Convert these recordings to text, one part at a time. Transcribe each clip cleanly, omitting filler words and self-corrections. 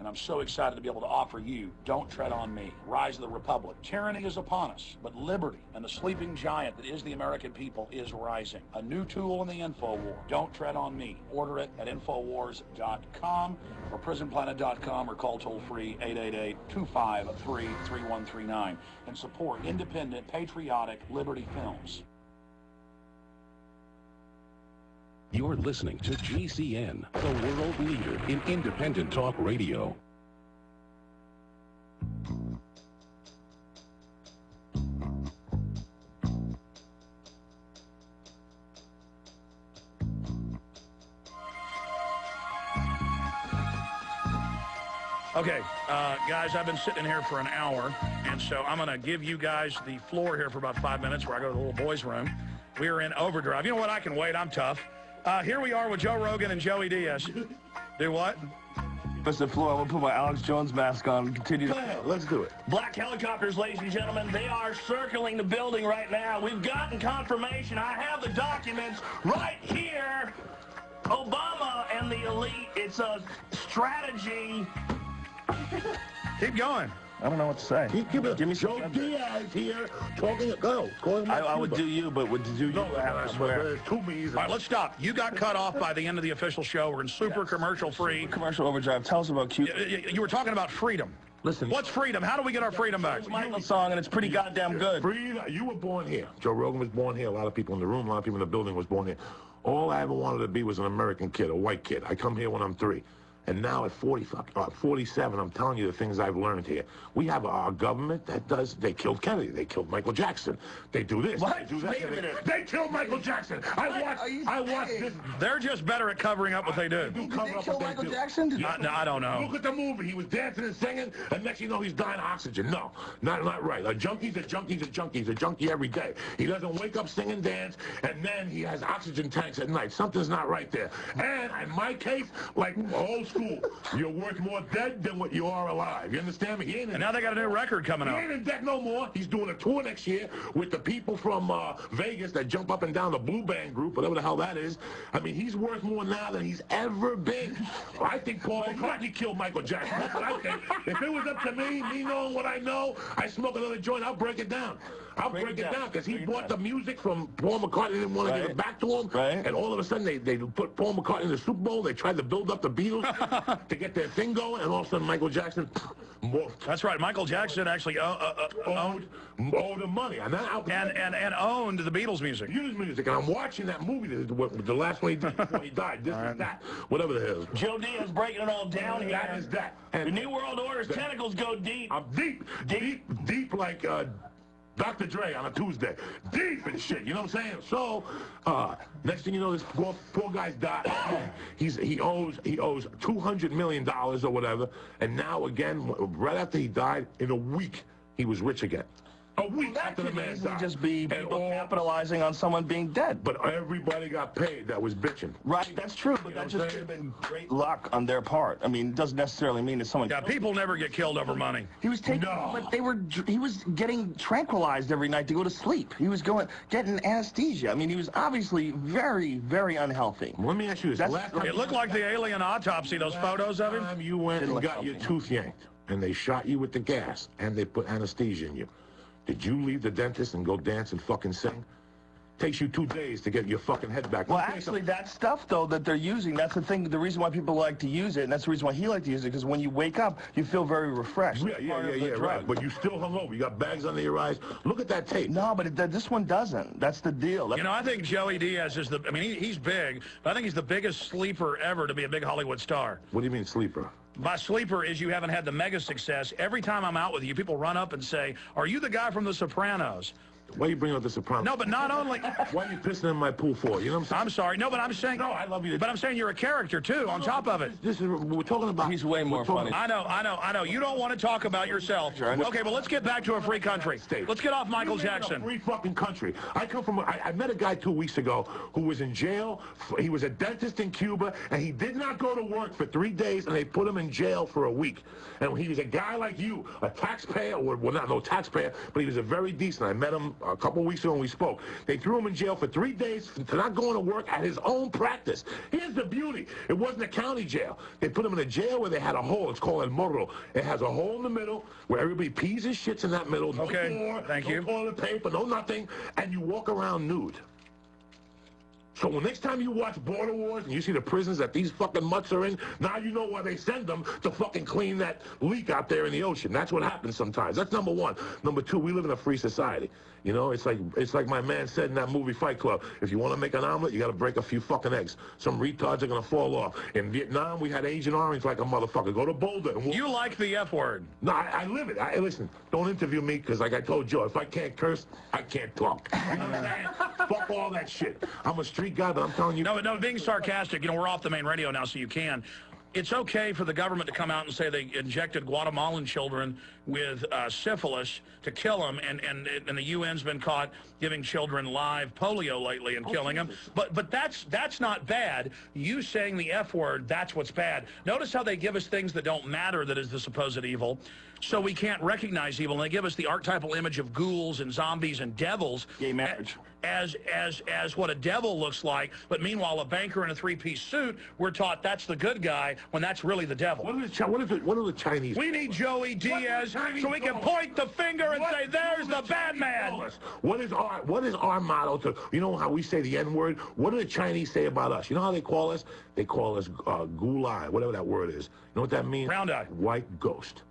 and I'm so excited to be able to offer you Don't Tread on Me, Rise of the Republic. Tyranny is upon us, but liberty and the sleeping giant that is the American people is rising. A new tool in the info war. Don't Tread on Me. Order it at Infowars.com or PrisonPlanet.com or call toll-free 888-253-3139 and support independent, patriotic Liberty films. You're listening to GCN, the world leader in independent talk radio. Okay, guys, I've been sitting here for an hour, and so I'm going to give you guys the floor here for about 5 minutes where I go to the little boys' room. We are in overdrive. You know what? I can wait. I'm tough. Here we are with Joe Rogan and Joey Diaz. Do what? Mr. Floor, I'm going to put my Alex Jones mask on and continue. Let's do it. Black helicopters, ladies and gentlemen, they are circling the building right now. We've gotten confirmation. I have the documents right here. Obama and the elite, it's a strategy. Keep going. I don't know what to say. Give me Joe Diaz here talking. Go. I would do you, but would do you? No, I swear. All right, let's stop. You got cut off by the end of the official show. We're in super commercial-free. Commercial overdrive. Tell us about Cuba. You were talking about freedom. Listen. What's freedom? How do we get our freedom back? It's Michael's song, and it's pretty goddamn good. Freedom. You were born here. Joe Rogan was born here. A lot of people in the room, a lot of people in the building was born here. All I ever wanted to be was an American kid, a white kid. I come here when I'm 3. And now at 47, I'm telling you the things I've learned here. We have our government that does, they killed Kennedy, they killed Michael Jackson. They do this, what? They do that. Wait a minute. They killed Michael Jackson. I watched this. They're just better at covering up what they do. Did they kill Michael Jackson? No, I don't know. Look at the movie. He was dancing and singing, and next you know he's dying of oxygen. No, not right. A junkie's a junkie's a junkie's a junkie every day. He doesn't wake up, sing and dance, and then he has oxygen tanks at night. Something's not right there. And in my case, like old school, you're worth more dead than what you are alive. You understand me? And now they got a new record coming out. He ain't in debt no more. He's doing a tour next year with the people from Vegas that jump up and down the Blue Band group, whatever the hell that is. I mean, he's worth more now than he's ever been. I think Paul McCartney killed Michael Jackson. That's what I think. If it was up to me knowing what I know, I smoke another joint, I'll break it down. I'll break it down because he bought the music from Paul McCartney, didn't want to give it back to him. Right. And all of a sudden, they put Paul McCartney in the Super Bowl. They tried to build up the Beatles to get their thing going, and all of a sudden, Michael Jackson morphed. That's right. Michael Jackson actually owed the money. And owned the Beatles music. Beatles music. And I'm watching that movie, the last one he did before he died. This is that. Whatever the hell. Joe Diaz breaking it all down here. That is that. And the New World Order's tentacles go deep. I'm deep like Dr. Dre on a Tuesday. Deep and shit, you know what I'm saying? So, next thing you know, this poor guy's died. He owes $200 million or whatever, and now again, right after he died, in a week, he was rich again. A week after the man died. Just be people capitalizing on someone being dead. But everybody got paid that was bitching. Right, that's true, but that just could have been great luck on their part. I mean, it doesn't necessarily mean that someone... Yeah, people never get killed over money. He was taking... No. But he was getting tranquilized every night to go to sleep. He was getting anesthesia. I mean, he was obviously very, very unhealthy. Let me ask you this. It looked like the alien autopsy, those photos of him. You went and got your tooth yanked, and they shot you with the gas, and they put anesthesia in you. Did you leave the dentist and go dance and fucking sing? Takes you 2 days to get your fucking head back. Well, actually, that stuff, though, that they're using, that's the thing, the reason why people like to use it, and that's the reason why he liked to use it, because when you wake up, you feel very refreshed. Yeah, right. But you still hung over. You got bags under your eyes. Look at that tape. No, but this one doesn't. That's the deal. You know, I think Joey Diaz is he's big, but I think he's the biggest sleeper ever to be a big Hollywood star. What do you mean sleeper? My sleeper is you haven't had the mega success. Every time I'm out with you, people run up and say, "Are you the guy from The Sopranos?" Why are you bringing up The Sopranos? No, but not only... Why are you pissing in my pool for? You know what I'm saying? I'm sorry. No, but I'm saying... No, I love you. But I'm saying you're a character, too, on top of it. We're talking about... He's way more funny. I know. You don't want to talk about yourself. Okay, but let's get back to a free country. Let's get off Michael Jackson. A free fucking country. I come from... I met a guy 2 weeks ago who was in jail. He was a dentist in Cuba, and he did not go to work for 3 days, and they put him in jail for a week. And he was a guy like you, a taxpayer, well, not no taxpayer, but he was a very decent. I met him a couple weeks ago when we spoke. They threw him in jail for 3 days for not going to work at his own practice. Here's the beauty. It wasn't a county jail. They put him in a jail where they had a hole. It's called El Morro. It has a hole in the middle where everybody pees and shits in that middle. No floor, thank you. No toilet paper, no nothing. And you walk around nude. So when next time you watch Border Wars and you see the prisons that these fucking mutts are in, now you know why they send them to fucking clean that leak out there in the ocean. That's what happens sometimes. That's number one. Number two, we live in a free society. You know, it's like my man said in that movie Fight Club. If you want to make an omelet, you got to break a few fucking eggs. Some retards are going to fall off. In Vietnam, we had Agent Orange like a motherfucker. Go to Boulder. And You like the F word. No, I live it. Listen, don't interview me because like I told Joe, if I can't curse, I can't talk. You know what I'm saying? Fuck all that shit. I'm a street guy, but I'm telling you. No, being sarcastic, you know, we're off the main radio now, so you can. It's okay for the government to come out and say they injected Guatemalan children with syphilis to kill them, and the UN's been caught giving children live polio lately and killing them. But that's not bad. You saying the F word, that's what's bad. Notice how they give us things that don't matter that is the supposed evil, so we can't recognize evil, and they give us the archetypal image of ghouls and zombies and devils. Gay marriage. As what a devil looks like, but meanwhile a banker in a three-piece suit, we're taught that's the good guy when that's really the devil. What are the Chinese? We need Joey Diaz so we can point the finger and say, there's the bad man. What is our motto to, you know how we say the N-word? What do the Chinese say about us? You know how they call us? They call us gulai, whatever that word is. You know what that means? Round eye. White ghost.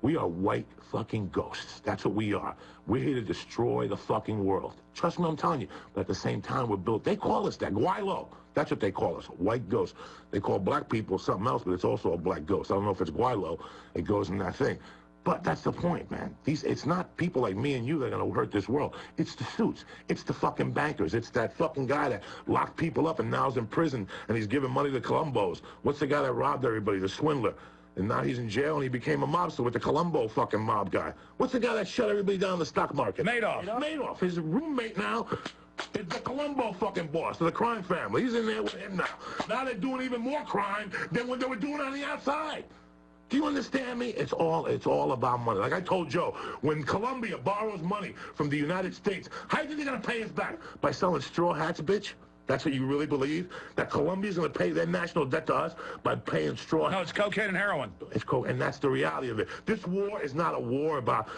We are white fucking ghosts. That's what we are. We're here to destroy the fucking world. Trust me, I'm telling you. But at the same time, we're built. They call us that. Guaylo. That's what they call us. White ghosts. They call black people something else, but it's also a black ghost. I don't know if it's Guaylo. It goes in that thing. But that's the point, man. It's not people like me and you that are going to hurt this world. It's the suits. It's the fucking bankers. It's that fucking guy that locked people up and now's in prison and he's giving money to Colombos. What's the guy that robbed everybody? The swindler. And now he's in jail and he became a mobster with the Colombo fucking mob guy. What's the guy that shut everybody down in the stock market? Madoff. Madoff. His roommate now is the Colombo fucking boss of the crime family. He's in there with him now. Now they're doing even more crime than what they were doing on the outside. Do you understand me? It's all about money. Like I told Joe, when Colombia borrows money from the United States, how do you think they're going to pay us back? By selling straw hats, bitch? That's what you really believe? That Colombia's going to pay their national debt to us by paying straw? No, it's cocaine and heroin. It's and that's the reality of it. This war is not a war about,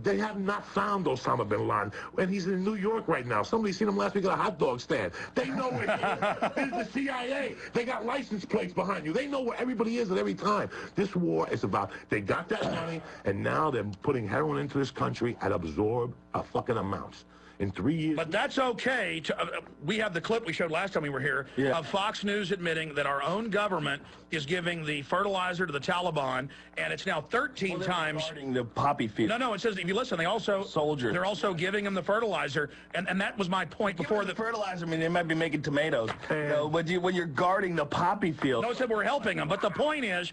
they have not found Osama bin Laden. And he's in New York right now. Somebody seen him last week at a hot dog stand. They know it is. It's the CIA. They got license plates behind you. They know where everybody is at every time. This war is about, they got that money, and now they're putting heroin into this country at absorbed fucking amounts. In 3 years. But that's okay. We have the clip we showed last time we were here of Fox News admitting that our own government is giving the fertilizer to the Taliban, and it's now 13 times. The poppy field. No, it says if you listen, they're also giving them the fertilizer, and that was my point before. The fertilizer, I mean, they might be making tomatoes. You know, when you're guarding the poppy field. No, it said we're helping them, but the point is,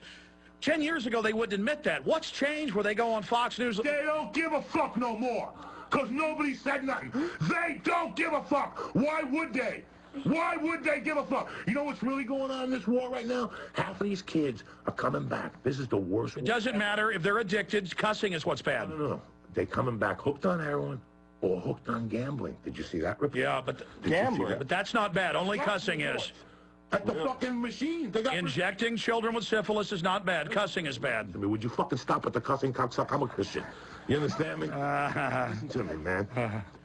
10 years ago they wouldn't admit that. What's changed where they go on Fox News? They don't give a fuck no more. Because nobody said nothing. They don't give a fuck. Why would they? Why would they give a fuck? You know what's really going on in this war right now? Half of these kids are coming back. This is the worst war. It doesn't matter if they're addicted. Cussing is what's bad. No. They're coming back hooked on heroin or hooked on gambling. Did you see that report? Yeah, but gambling. But that's not bad. Only cussing is. At the fucking machine. They got injecting children with syphilis is not bad. Cussing is bad. I mean, would you fucking stop at the cussing, cocksucker? I'm a Christian. You understand me? Listen to me, man.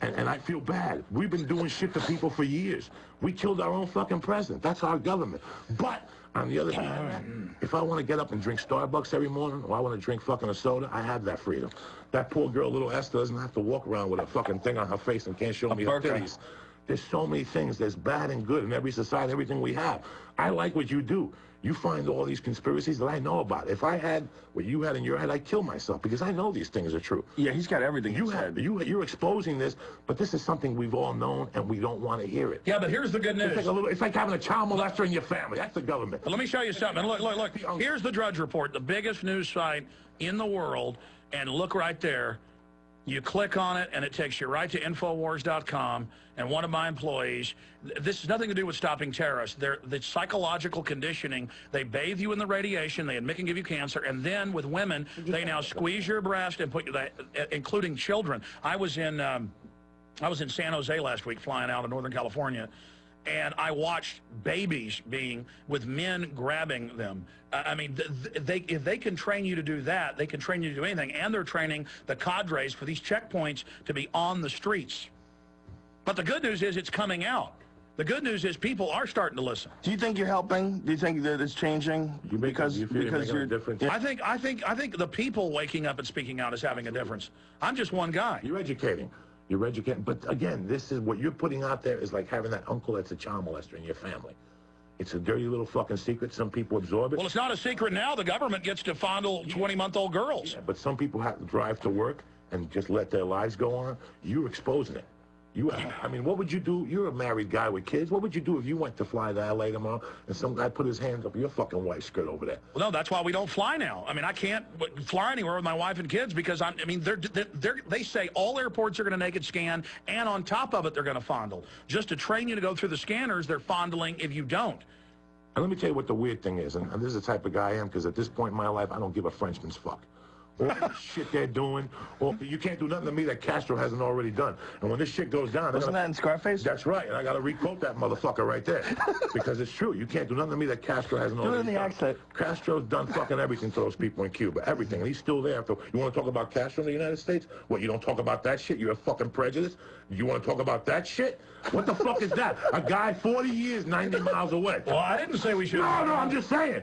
And I feel bad. We've been doing shit to people for years. We killed our own fucking president. That's our government. But on the other hand, if I want to get up and drink Starbucks every morning, or I want to drink fucking a soda, I have that freedom. That poor girl, little Esther, doesn't have to walk around with a fucking thing on her face and can't show me her titties. There's so many things. There's bad and good in every society, everything we have. I like what you do. You find all these conspiracies that I know about. If I had what you had in your head, I'd kill myself because I know these things are true. Yeah, he's got everything. You're exposing this, but this is something we've all known and we don't want to hear it. Yeah, but here's the good news. It's like having a child molester in your family. That's the government. But let me show you something. Look. Here's the Drudge Report, the biggest news site in the world, and look right there. You click on it, and it takes you right to Infowars.com, and one of my employees, this has nothing to do with stopping terrorists. The psychological conditioning, they bathe you in the radiation, they admit can give you cancer, and then with women, they now squeeze your breast and put you, including children. I was in I was in San Jose last week flying out of Northern California, and I watched babies with men grabbing them. I mean, if they can train you to do that, they can train you to do anything. And they're training the cadres for these checkpoints to be on the streets. But the good news is it's coming out. The good news is people are starting to listen. Do you think you're helping? Do you think that it's changing? Because you're a difference. I think the people waking up and speaking out is having a difference. I'm just one guy. You're educating. You're educating. But again, this is what you're putting out there is like having that uncle that's a child molester in your family. It's a dirty little fucking secret. Some people absorb it. Well, it's not a secret now. The government gets to fondle 20-month-old girls. Yeah, but some people have to drive to work and just let their lives go on. You're exposing it. I mean, what would you do? You're a married guy with kids. What would you do if you went to fly to L.A. tomorrow and some guy put his hands up your fucking wife's skirt over there? Well, no, that's why we don't fly now. I mean, I can't fly anywhere with my wife and kids because, they say all airports are going to naked scan, and on top of it, they're going to fondle. Just to train you to go through the scanners, they're fondling if you don't. And let me tell you what the weird thing is, and this is the type of guy I am, because at this point in my life, I don't give a Frenchman's fuck. All the shit they're doing, or you can't do nothing to me that Castro hasn't already done. And when this shit goes down... Wasn't that in Scarface? That's right, and I got to re-quote that motherfucker right there. Because it's true. You can't do nothing to me that Castro hasn't already done. Do it in the accent. Castro's done fucking everything to those people in Cuba. Everything. And he's still there. So you want to talk about Castro in the United States? What, you don't talk about that shit? You're a fucking prejudice? You want to talk about that shit? What the fuck is that? A guy 40 years, 90 miles away. Well, I didn't say we should... No, I'm just saying.